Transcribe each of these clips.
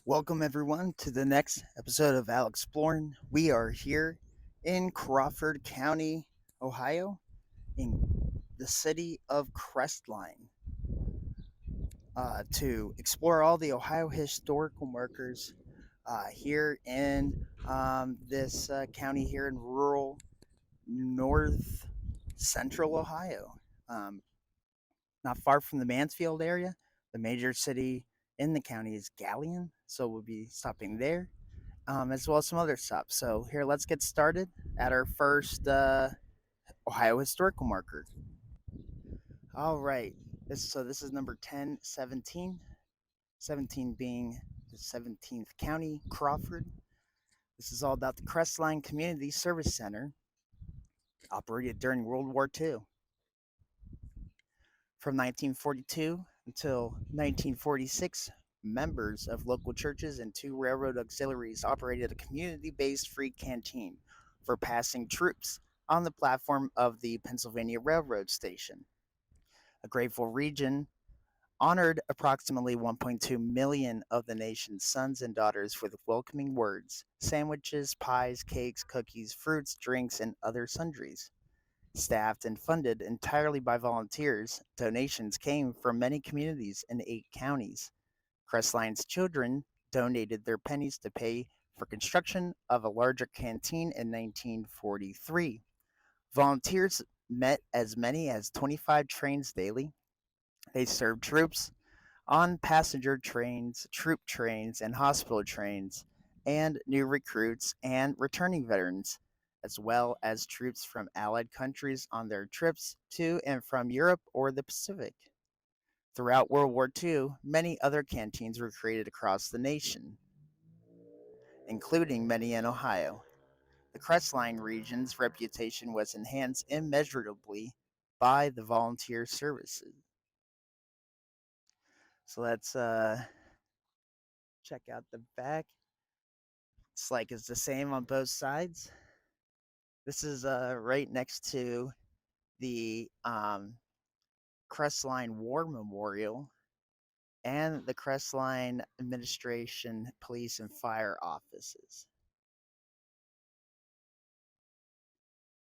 Welcome everyone to the next episode of Alexploring. We are here in Crawford County, Ohio, in the city of Crestline, to explore all the Ohio historical markers here in this county here in rural north central Ohio. Um, Not far from the Mansfield area. The major city in the county is Galleon, so we'll be stopping there, as well as some other stops. So here, let's get started at our first Ohio historical marker. All right, this is number 1017, 17 being the 17th county, Crawford. This is all about the Crestline Community Service Center, operated during World War II. From 1942 until 1946, members of local churches and two railroad auxiliaries operated a community-based free canteen for passing troops on the platform of the Pennsylvania Railroad station. A grateful region honored approximately 1.2 million of the nation's sons and daughters with welcoming words, sandwiches, pies, cakes, cookies, fruits, drinks, and other sundries. Staffed and funded entirely by volunteers, donations came from many communities in 8 counties. Crestline's children donated their pennies to pay for construction of a larger canteen in 1943. Volunteers met as many as 25 trains daily. They served troops on passenger trains, troop trains, and hospital trains, and new recruits and returning veterans, as well as troops from allied countries on their trips to and from Europe or the Pacific. Throughout World War II, many other canteens were created across the nation, including many in Ohio. The Crestline region's reputation was enhanced immeasurably by the volunteer services. So let's check out the back. It's like it's the same on both sides. This is right next to the Crestline War Memorial and the Crestline Administration Police and Fire offices.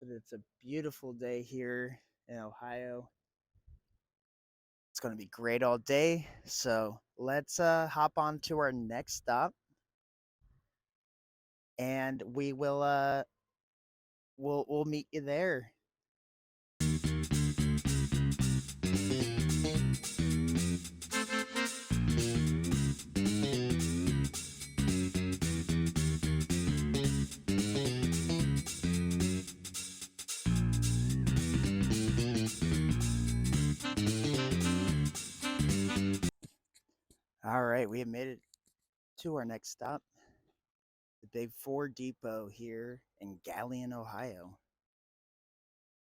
But it's a beautiful day here in Ohio. It's going to be great all day. So let's hop on to our next stop, and we'll meet you there. All right, we have made it to our next stop, the Big Four Depot here in Galleon, Ohio.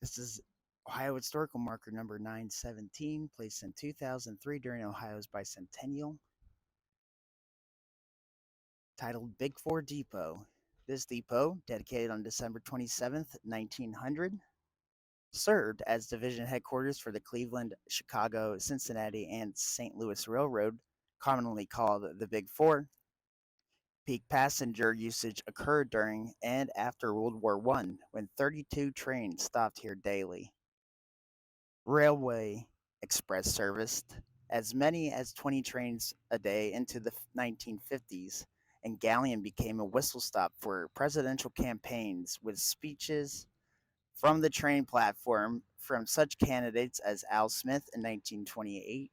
This is Ohio Historical Marker number 917, placed in 2003 during Ohio's bicentennial, titled Big Four Depot. This depot, dedicated on December 27th, 1900, served as division headquarters for the Cleveland, Chicago, Cincinnati, and St. Louis Railroad, commonly called the Big Four. Peak passenger usage occurred during and after World War I, when 32 trains stopped here daily. Railway express serviced as many as 20 trains a day into the 1950s, and Galleon became a whistle stop for presidential campaigns with speeches from the train platform from such candidates as Al Smith in 1928,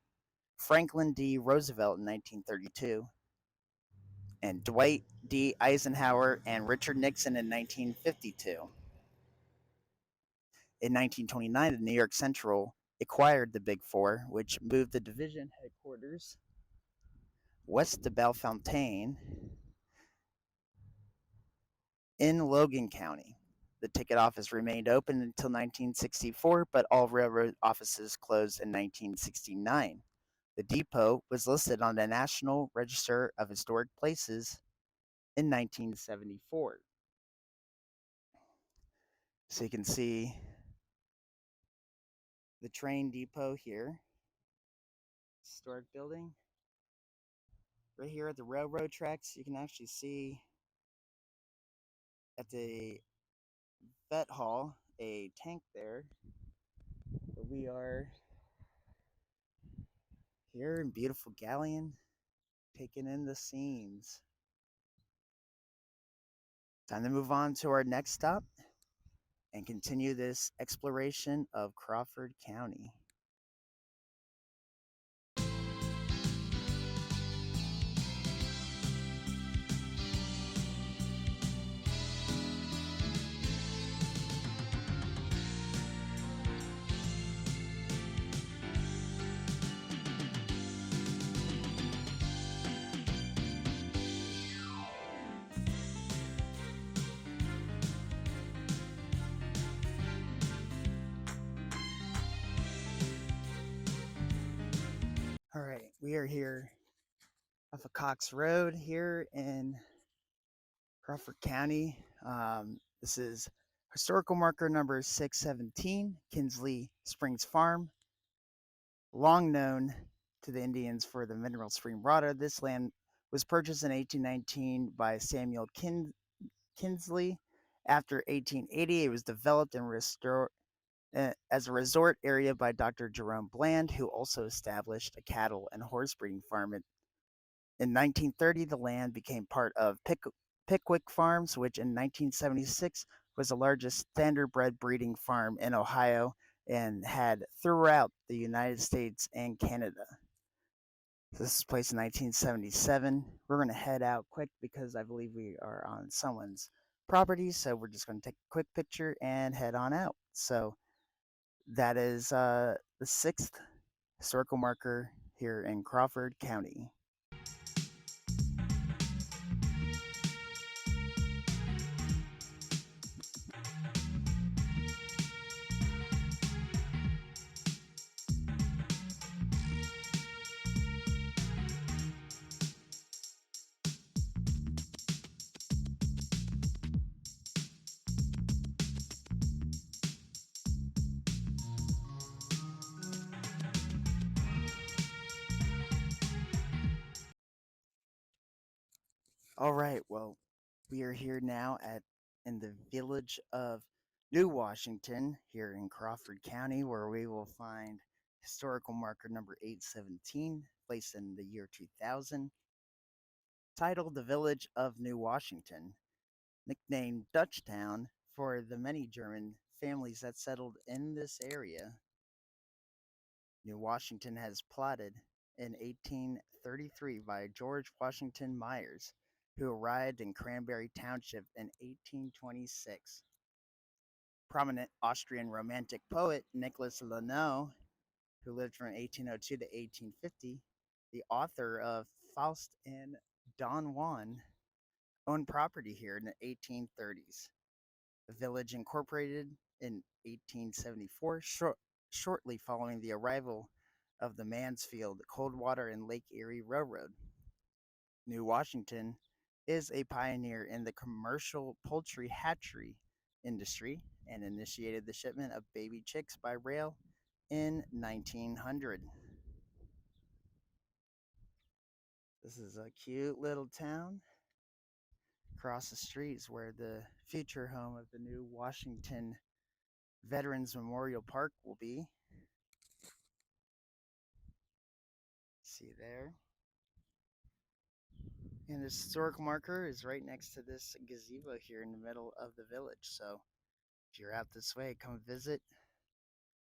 Franklin D. Roosevelt in 1932, and Dwight D. Eisenhower and Richard Nixon in 1952. In 1929, the New York Central acquired the Big Four, which moved the division headquarters west to Bellefontaine in Logan County. The ticket office remained open until 1964, but all railroad offices closed in 1969. The depot was listed on the National Register of Historic Places in 1974. So you can see the train depot here, historic building, Right here at the railroad tracks, you can actually see at the vet hall a tank there. But we are here in beautiful Galleon, taking in the scenes. Time to move on to our next stop and continue this exploration of Crawford County. All right, we are here off of Cox Road here in Crawford County. This is historical marker number 617, Kinsley Springs Farm, long known to the Indians for the mineral spring water. This land was purchased in 1819 by Samuel Kinsley. After 1880, it was developed and restored as a resort area by Dr. Jerome Bland, who also established a cattle and horse breeding farm. In 1930, the land became part of Pickwick Farms, which in 1976 was the largest standardbred breeding farm in Ohio and had throughout the United States and Canada. So this was placed in 1977. We're going to head out quick because I believe we are on someone's property. So we're just going to take a quick picture and head on out. So that is the sixth historical marker here in Crawford County. All right, well, we are here now at in the village of New Washington here in Crawford County, where we will find historical marker number 817, placed in the year 2000, titled The Village of New Washington, nicknamed Dutchtown for the many German families that settled in this area. New Washington has plotted in 1833 by George Washington Myers, who arrived in Cranberry Township in 1826. Prominent Austrian Romantic poet Nicholas Lanoux, who lived from 1802 to 1850, the author of Faust and Don Juan, owned property here in the 1830s. The village incorporated in 1874, shortly following the arrival of the Mansfield, Coldwater, and Lake Erie Railroad. New Washington is a pioneer in the commercial poultry hatchery industry and initiated the shipment of baby chicks by rail in 1900. This is a cute little town. Across the street is where the future home of the New Washington Veterans Memorial Park will be. See there. And this historic marker is right next to this gazebo here in the middle of the village. So if you're out this way, come visit.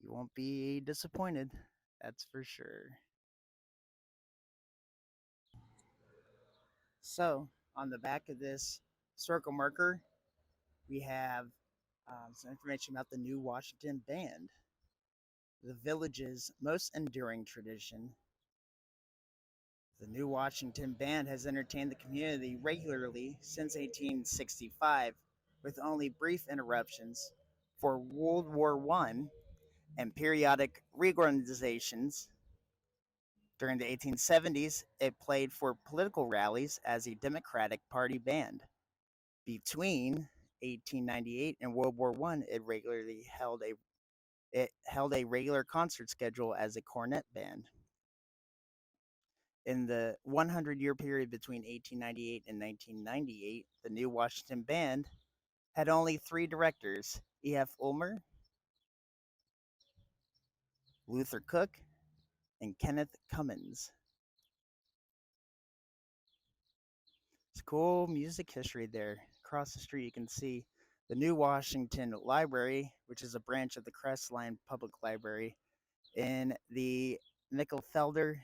You won't be disappointed. That's for sure. So on the back of this historical marker, we have some information about the New Washington Band. The village's most enduring tradition. The New Washington Band has entertained the community regularly since 1865, with only brief interruptions for World War I and periodic reorganizations. During the 1870s, it played for political rallies as a Democratic Party band. Between 1898 and World War I, it held a regular concert schedule as a cornet band. In the 100-year period between 1898 and 1998, the New Washington Band had only three directors: E.F. Ulmer, Luther Cook, and Kenneth Cummins. It's cool music history there. Across the street, you can see the New Washington Library, which is a branch of the Crestline Public Library, in the Nickelfelder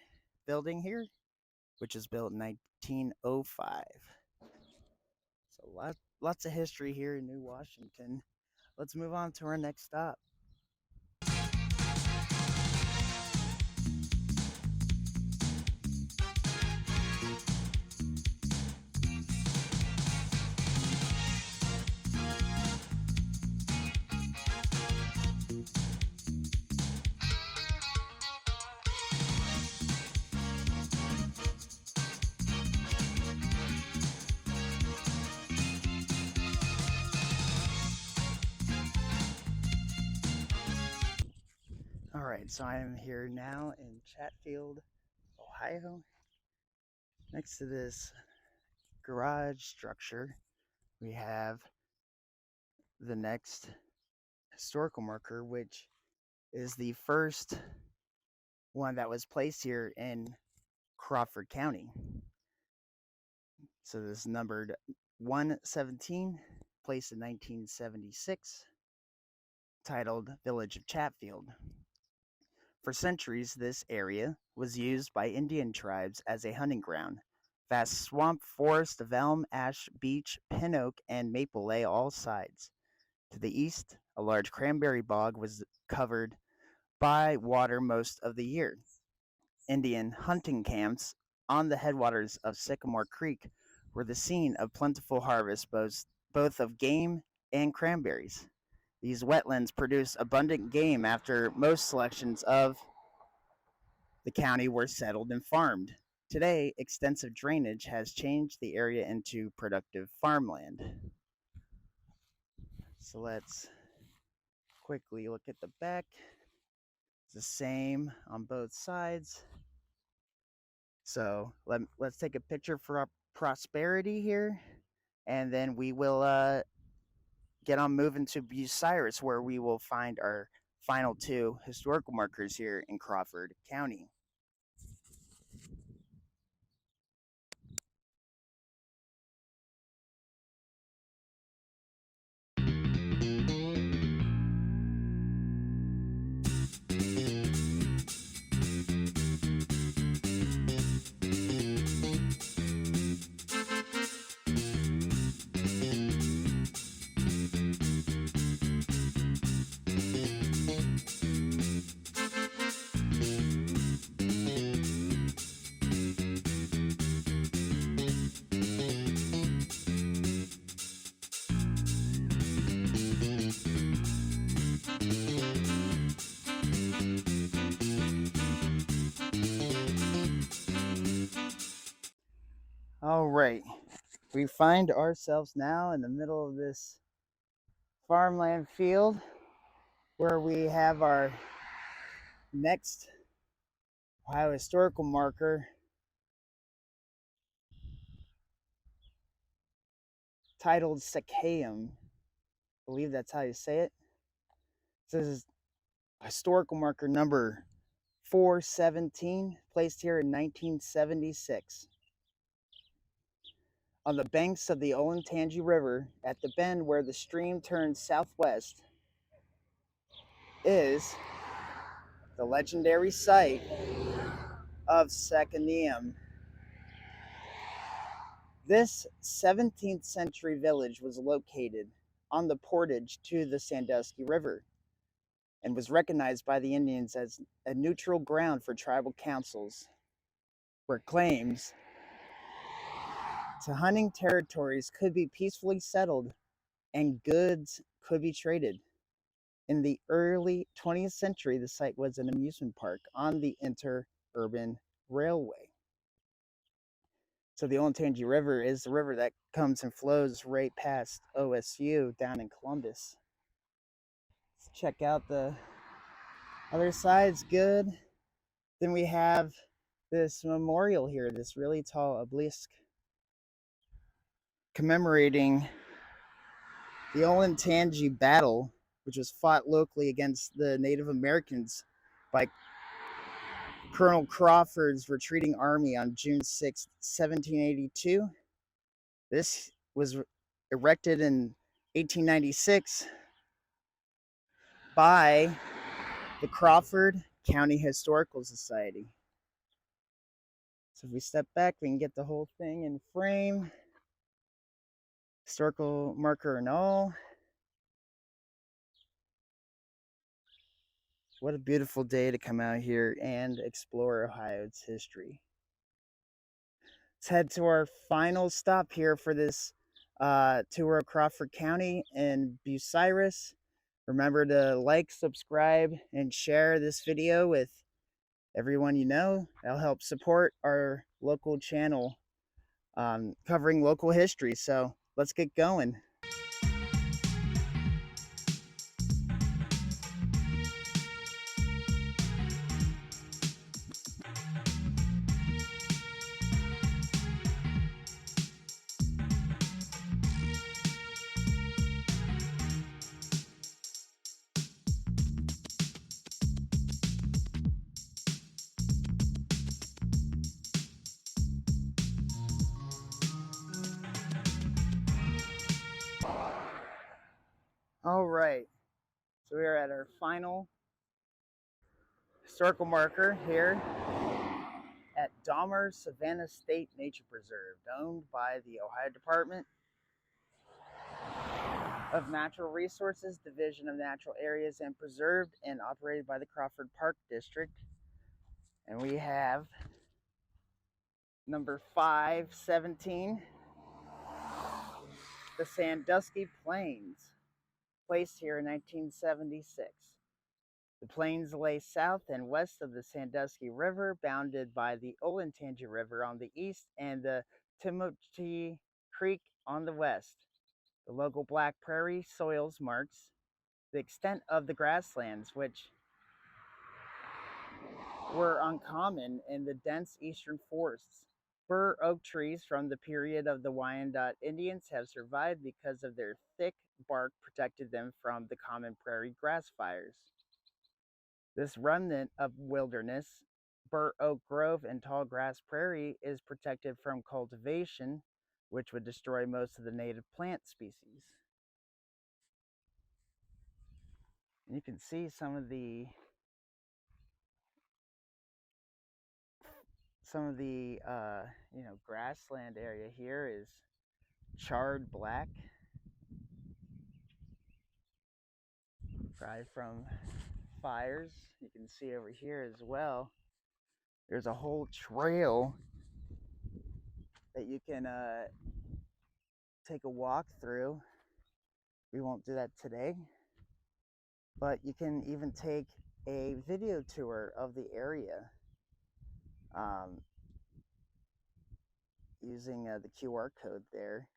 building here, which was built in 1905. So lots of history here in New Washington. Let's move on to our next stop. All right, so I am here now in Chatfield, Ohio. Next to this garage structure, we have the next historical marker, which is the first one that was placed here in Crawford County. So this is numbered 117, placed in 1976, titled Village of Chatfield. For centuries, this area was used by Indian tribes as a hunting ground. Vast swamp forest of elm, ash, beech, pin oak, and maple lay all sides. To the east, a large cranberry bog was covered by water most of the year. Indian hunting camps on the headwaters of Sycamore Creek were the scene of plentiful harvests both of game and cranberries. These wetlands produce abundant game after most selections of the county were settled and farmed. Today, extensive drainage has changed the area into productive farmland. So let's quickly look at the back. It's the same on both sides. So let's take a picture for our prosperity here, and then we will get on moving to Bucyrus, where we will find our final two historical markers here in Crawford County. All right, we find ourselves now in the middle of this farmland field where we have our next Ohio historical marker titled Secondium. I believe that's how you say it. This is historical marker number 417, placed here in 1976. On the banks of the Olentangy River, at the bend where the stream turns southwest, is the legendary site of Secondium. This 17th century village was located on the portage to the Sandusky River and was recognized by the Indians as a neutral ground for tribal councils, where claims to hunting territories could be peacefully settled and goods could be traded. In the early 20th century, the site was an amusement park on the interurban railway. So the Olentangy River is the river that comes and flows right past OSU down in Columbus. Let's check out the other side's good. Then we have this memorial here, this really tall obelisk commemorating the Olentangy battle, which was fought locally against the Native Americans by Colonel Crawford's retreating army on June 6, 1782. This was erected in 1896 by the Crawford County Historical Society. So if we step back, we can get the whole thing in frame. Historical marker and all. What a beautiful day to come out here and explore Ohio's history. Let's head to our final stop here for this tour of Crawford County and Bucyrus. Remember to like, subscribe, and share this video with everyone you know. That'll help support our local channel covering local history. So let's get going. All right, so we are at our final historical marker here at Dahmers Savannah State Nature Preserve, owned by the Ohio Department of Natural Resources, Division of Natural Areas and Preserved, and operated by the Crawford Park District. And we have number 517, the Sandusky Plains, placed here in 1976. The plains lay south and west of the Sandusky River, bounded by the Olentangy River on the east and the Timothy Creek on the west. The local black prairie soils marks the extent of the grasslands, which were uncommon in the dense eastern forests. Bur oak trees from the period of the Wyandot Indians have survived because of their thick bark protected them from the common prairie grass fires. This remnant of wilderness, bur oak grove and tall grass prairie, is protected from cultivation, which would destroy most of the native plant species. And you can see some of the grassland area here is charred black, probably from fires. You can see over here as well, there's a whole trail that you can take a walk through. We won't do that today, but you can even take a video tour of the area using the QR code there.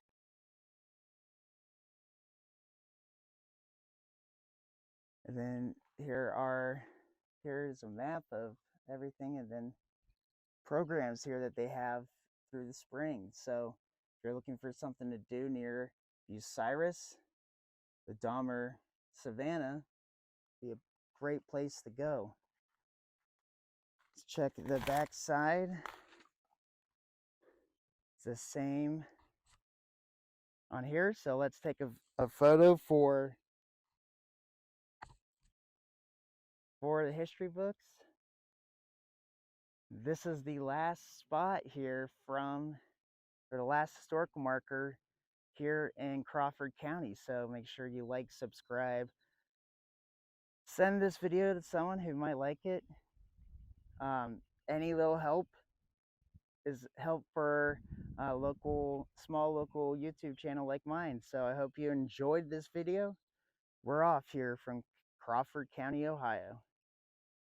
And then here's a map of everything, and then programs here that they have through the spring. So if you're looking for something to do near Bucyrus, the Dahmer Savannah, be a great place to go. Let's check the back side. It's the same on here. So let's take a photo for the history books. This is the last spot here or the last historical marker here in Crawford County. So make sure you like, subscribe, send this video to someone who might like it. Any little help is help for a small local YouTube channel like mine. So I hope you enjoyed this video. We're off here from Crawford County, Ohio.